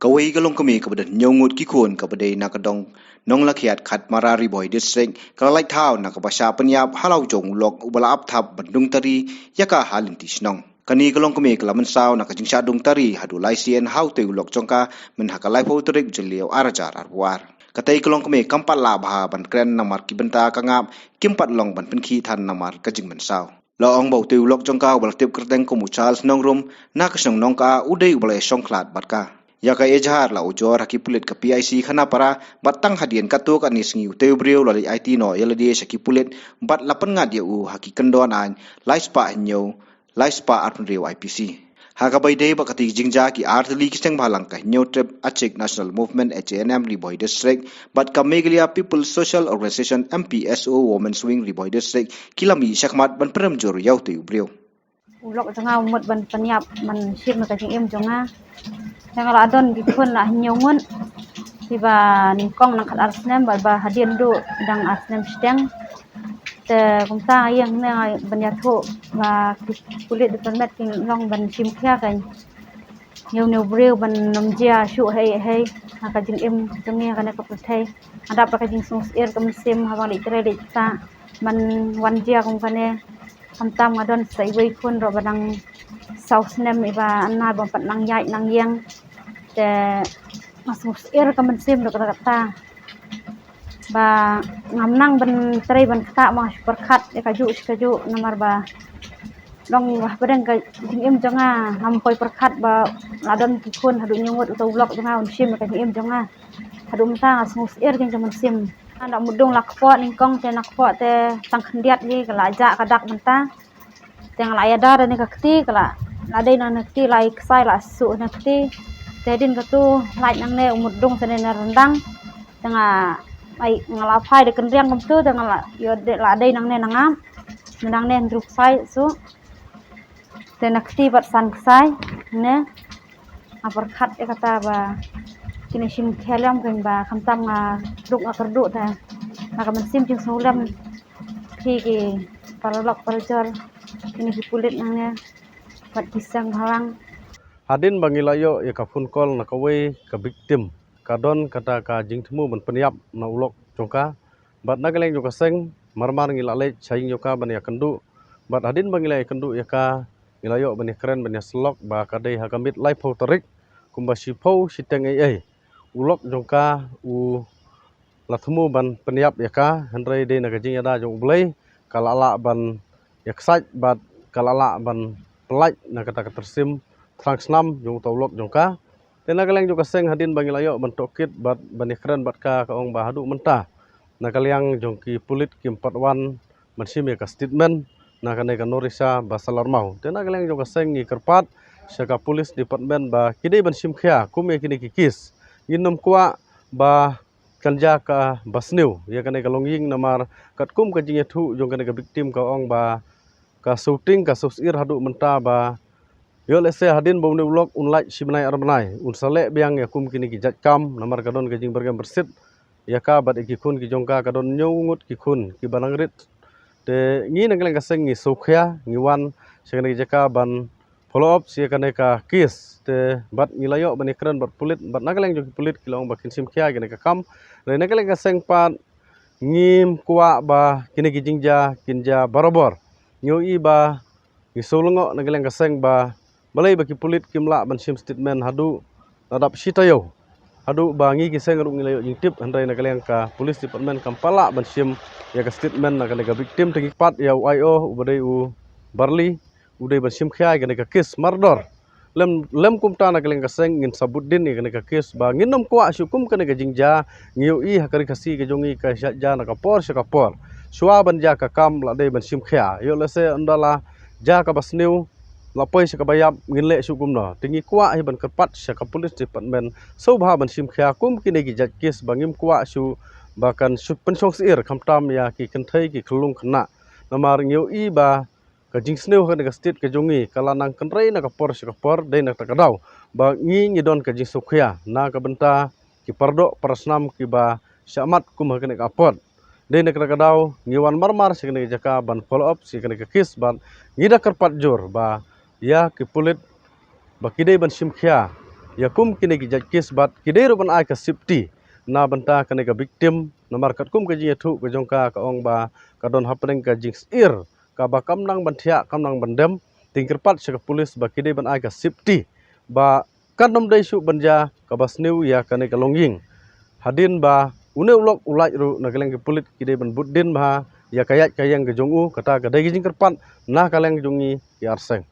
Kawai galong kami kepada nyongut kikun kepada nakadong nong lakiat kat marari boy district kalalai tau nakapasya penyap halau jong lok ubala apthap bandung tari yaka halintis nong. Kani galong kami kelaman saw nakajing syadung tari hadu laisien hau te ulok jongka menhakalai pauterik jeliau arajar arwar. Katai galong kami kampat labha ban kren namar kibenta kangap kimpat long ban penki tan namar kajing mensaw. Laong bau te ulok jongka ubala tip kerteng komu Charles nongrum nakasong nongka udai ubala songklat batka. Yaka ejhar la ujor haki pulit ke PIC khana para batang hadian katuk anis ngiu teubriu lali IT no yeladi haki pulit bat lapan ngad u haki kendon an laispa nyo laispa arpenriu IPC. Haka baidei bakati jingja ki artli kiseng balang ka nyo trip Acik National Movement HNM Riboy District bat ka Megalia People Social Organization MPSO Women's Wing Riboy District kilami syakmat ban peremjur yau teubriu. Ulok janga umut ban penyap man shim ka jing jonga yang adon dikun lah nyongun tiba ningkong nang kat arsnem ba hadian du dang arsnem steng te kumta yang na banyatho ba kulit department king long ban sim kya kan nyau nyau breu ban namjia shu hey ka jing jonge kana ka puthai ada pa ka jing sus air kam sim hawang li tre ta man wanjia kum kane kamtam ngadon sai wei kun ro badang south nem iba anna bompat nang yai nang yang te masus air kam sim do kata ba ngamnang ban trai ban kata ma superkhat e kaju namar ba long wah badang ka jing jonga ham koi perkhat ba ladon kun hadu nyungut utau blok jonga un sim ka jing jonga hadu mta masus air jing kam sim anda mudung lakpo ningkong te nakpo te tang khendiat ni kala ja kadak menta te ngala ada ni kakti kala ladai na nakti lai ksai la su nakti te din katu lai nang ne mudung sene na rendang tengah ai ngala phai de kendriang kam tu tengah yo de ladai nang ne nangam nang ne ndruk sai su te nakti bat san ksai ne apar khat e kata ba kini sim khelam kan ba khamtam nga duk akardu ta maka mensim jing sulam ki paralok parjor ini dipulit nangnya bat pisang hawang hadin bangilayo ya kafun kol nakawe ka victim kadon kata ka jing temu ban peniap na ulok jongka bat nagaleng joka seng marmar ngilale chaing joka ban ya kendu bat hadin bangilai kendu ya ka ngilayo ban keren ban slok ba kadai hakamit life tarik kumba sipau siteng ai ulok jongka u latmu ban peniap ya ka handrai de naga jing ada jong blai kalala ban yaksaj bat kalala ban pelaj na kata tersim trangsnam jong taulok jongka tena kaleng juga seng hadin bangilayo ban tokit bat ban keren bat ka ong ba hadu mentah na kaleng jongki pulit kim 41 mansim ya ka statement na kanai ka norisa basalar mau tena kaleng juga seng ngi kerpat syaka pulis department ba kidai ban sim khia kume kini kikis ginom kwa ba kanja ka basniu ya kanai ka longying namar katkum ka jing thu jong kanai ka victim ka ong ba ka shooting ka susir hadu menta ba yo lese hadin bau ulok unlai simnai armanai unsale biang ya kum kini ki jatkam namar kadon ka jing bergam bersit ya ka bat ki kun ki jongka kadon nyungut ki kun ki banangrit te ngi nangleng ka seng ngi sokhya ngi wan sekane jaka ban follow up sia kanai ka kis te bat ngilayo ban ekran bat pulit bat nagaleng joki pulit kilong bakin sim khia gene ka kam re nagaleng ka seng pat ngim kwa ba kini ki jingja kinja barobor nyoi ba ngisolongo nagaleng ka seng ba balai baki pulit kimla ban sim statement hadu nadap sitayo hadu bangi ki seng ru ngilayo jingtip handai nagaleng ka police department kampala ban sim ya ka statement na ka victim tingi pat ya IO ubadai u barli udai ban sim khia gene ka kes mardor lem kumta na kaleng ka seng ngin sabuddin gene ka kes ba nginom kwa syukum kene ka jingja ngiu i hakari kasi ka jongi ka ja na ka por suwa ban ja ka kam la dei ban sim khia yo lese andala ja ka basniu lapoi sa kabayap nginle syukum no tingi kwa hi ban kerpat sa ka police department so ba ban sim khia kum kini ki jat kes bangim kwa su bahkan pensong sir kamtam ya ki kenthai ki khulung khna namar ngiu i ba ka jingsneu ka ka state ka jongi kalanang kenrei na ka por dei na ka daw ba ngi don ka jing sukhya na ka benta ki pardo prasnam ki ba syamat kum ka ka pot dei na ka daw ngiwan marmar sikne jaka ban follow up sikne ka kis ban ngida kerpat jor ba ya ki pulit ba kidei ban sim khya ya kum kini ki jakis bat kidai ro ban ai ka safety na banta kene ka victim nomor kat kum ka jing thu ka jongka ka ong ba ka don hapring ka jing ir ka ba kam nang ban thia kam nang ban dem tingkerpat se ka pulis ba kidai ban ai ka safety ba kan nom dai su banja ka bas new ya kene ka longying hadin ba une ulok ulaj ru na kaleng ke pulit kidai ban buddin ba ya kayat kayang ke jongu kata ka dai jing kerpat na kaleng jongi ki arseng